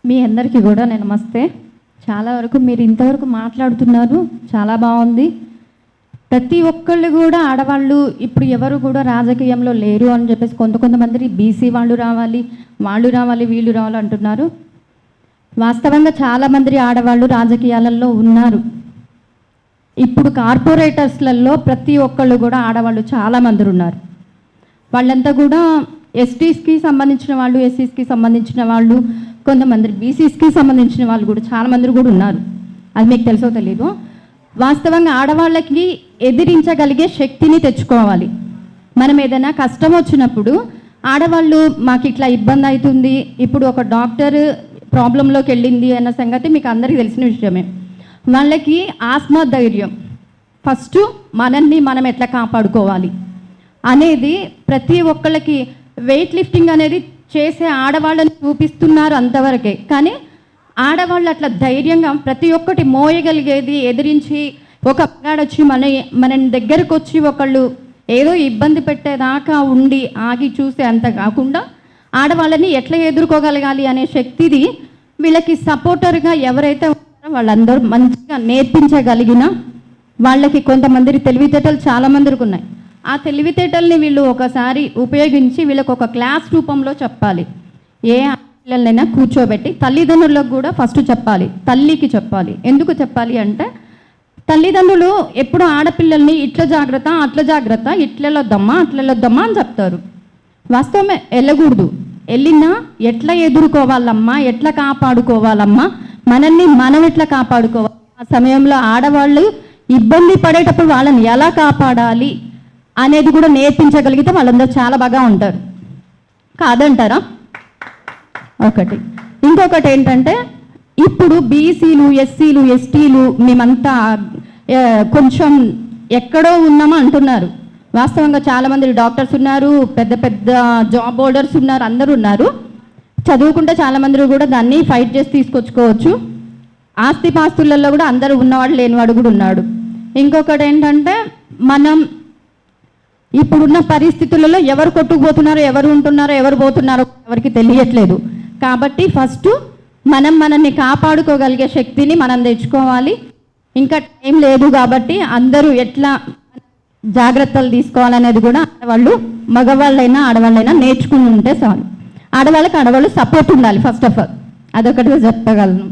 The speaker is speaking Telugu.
మీ అందరికీ కూడా నేను నమస్తే. చాలా వరకు మీరు ఇంతవరకు మాట్లాడుతున్నారు, చాలా బాగుంది. ప్రతి ఒక్కళ్ళు కూడా ఆడవాళ్ళు ఇప్పుడు ఎవరు కూడా రాజకీయంలో లేరు అని చెప్పేసి కొంతమంది బీసీ వాళ్ళు రావాలి, వీళ్ళు రావాలి అంటున్నారు. వాస్తవంగా చాలామంది ఆడవాళ్ళు రాజకీయాలలో ఉన్నారు. ఇప్పుడు కార్పొరేటర్స్లలో ప్రతి ఒక్కళ్ళు కూడా ఆడవాళ్ళు చాలామంది ఉన్నారు. వాళ్ళంతా కూడా ఎస్టీస్కి సంబంధించిన వాళ్ళు, ఎస్సీస్కి సంబంధించిన వాళ్ళు, కొంతమంది బీసీస్కి సంబంధించిన వాళ్ళు కూడా చాలామంది కూడా ఉన్నారు. అది మీకు తెలుసో తెలీదు. వాస్తవంగా ఆడవాళ్ళకి ఎదిరించగలిగే శక్తిని తెచ్చుకోవాలి. మనం ఏదైనా కష్టం వచ్చినప్పుడు ఆడవాళ్ళు మాకు ఇట్లా ఇబ్బంది అవుతుంది, ఇప్పుడు ఒక డాక్టర్ ప్రాబ్లంలోకి వెళ్ళింది అన్న సంగతి మీకు అందరికీ తెలిసిన విషయమే. వాళ్ళకి ఆత్మధైర్యం, ఫస్ట్ మనల్ని మనం ఎట్లా కాపాడుకోవాలి అనేది ప్రతి ఒక్కళ్ళకి. వెయిట్ లిఫ్టింగ్ అనేది చేసే ఆడవాళ్ళని చూపిస్తున్నారు అంతవరకే, కానీ ఆడవాళ్ళు అట్లా ధైర్యంగా ప్రతి ఒక్కటి మోయగలిగేది, ఎదిరించి ఒక మగాడొచ్చి మన దగ్గరకు వచ్చి ఒకళ్ళు ఏదో ఇబ్బంది పెట్టేదాకా ఉండి ఆగి చూసే అంత కాకుండా ఆడవాళ్ళని ఎట్లా ఎదుర్కోగలగాలి అనే శక్తిది వీళ్ళకి సపోర్టర్గా ఎవరైతే ఉన్నారో వాళ్ళందరూ మంచిగా నేర్పించగలిగిన వాళ్ళకి. కొంతమంది తెలివితేటలు చాలామందికి ఉన్నాయి. ఆ తెలివితేటల్ని వీళ్ళు ఒకసారి ఉపయోగించి వీళ్ళకి ఒక క్లాస్ రూపంలో చెప్పాలి. ఏ పిల్లలైనా కూర్చోబెట్టి తల్లిదండ్రులకు కూడా ఫస్ట్ చెప్పాలి, తల్లికి చెప్పాలి. ఎందుకు చెప్పాలి అంటే తల్లిదండ్రులు ఎప్పుడు ఆడపిల్లల్ని ఇట్లా జాగ్రత్త, అట్లా జాగ్రత్త, ఇట్లెళ్ళొద్దమ్మా, అట్లెళ్ళొద్దమ్మా అని చెప్తారు. వాస్తవమే, వెళ్ళకూడదు. వెళ్ళినా ఎట్లా ఎదుర్కోవాలమ్మా, ఎట్లా కాపాడుకోవాలమ్మా, మనల్ని మనం ఎట్లా కాపాడుకోవాలి, ఆ సమయంలో ఆడవాళ్ళు ఇబ్బంది పడేటప్పుడు వాళ్ళని ఎలా కాపాడాలి అనేది కూడా నేర్పించగలిగితే వాళ్ళందరూ చాలా బాగా ఉంటారు. కాదంటారా? ఒకటి. ఇంకొకటి ఏంటంటే ఇప్పుడు బీసీలు, ఎస్సీలు, ఎస్టీలు మేమంతా కొంచెం ఎక్కడో ఉన్నామా అంటున్నారు. వాస్తవంగా చాలామంది డాక్టర్స్ ఉన్నారు, పెద్ద పెద్ద జాబ్ హోల్డర్స్ ఉన్నారు, అందరూ ఉన్నారు. చదువుకుంటే చాలామంది కూడా దాన్ని ఫైట్ చేసి తీసుకొచ్చుకోవచ్చు. ఆస్తిపాస్తులలో కూడా అందరూ ఉన్నవాడు లేనివాడు కూడా ఉన్నాడు. ఇంకొకటి ఏంటంటే మనం ఇప్పుడున్న పరిస్థితులలో ఎవరు కొట్టుకుపోతున్నారో, ఎవరు ఉంటున్నారో, ఎవరు పోతున్నారో ఎవరికి తెలియట్లేదు. కాబట్టి ఫస్ట్ మనల్ని కాపాడుకోగలిగే శక్తిని మనం తెచ్చుకోవాలి. ఇంకా టైం లేదు కాబట్టి అందరూ ఎట్లా జాగ్రత్తలు తీసుకోవాలనేది కూడా ఆడవాళ్ళు, మగవాళ్ళైనా ఆడవాళ్ళైనా నేర్చుకుని ఉంటే చాలు. ఆడవాళ్ళకి ఆడవాళ్ళు సపోర్ట్ ఉండాలి ఫస్ట్ ఆఫ్ ఆల్, అదొకటిగా చెప్పగలను.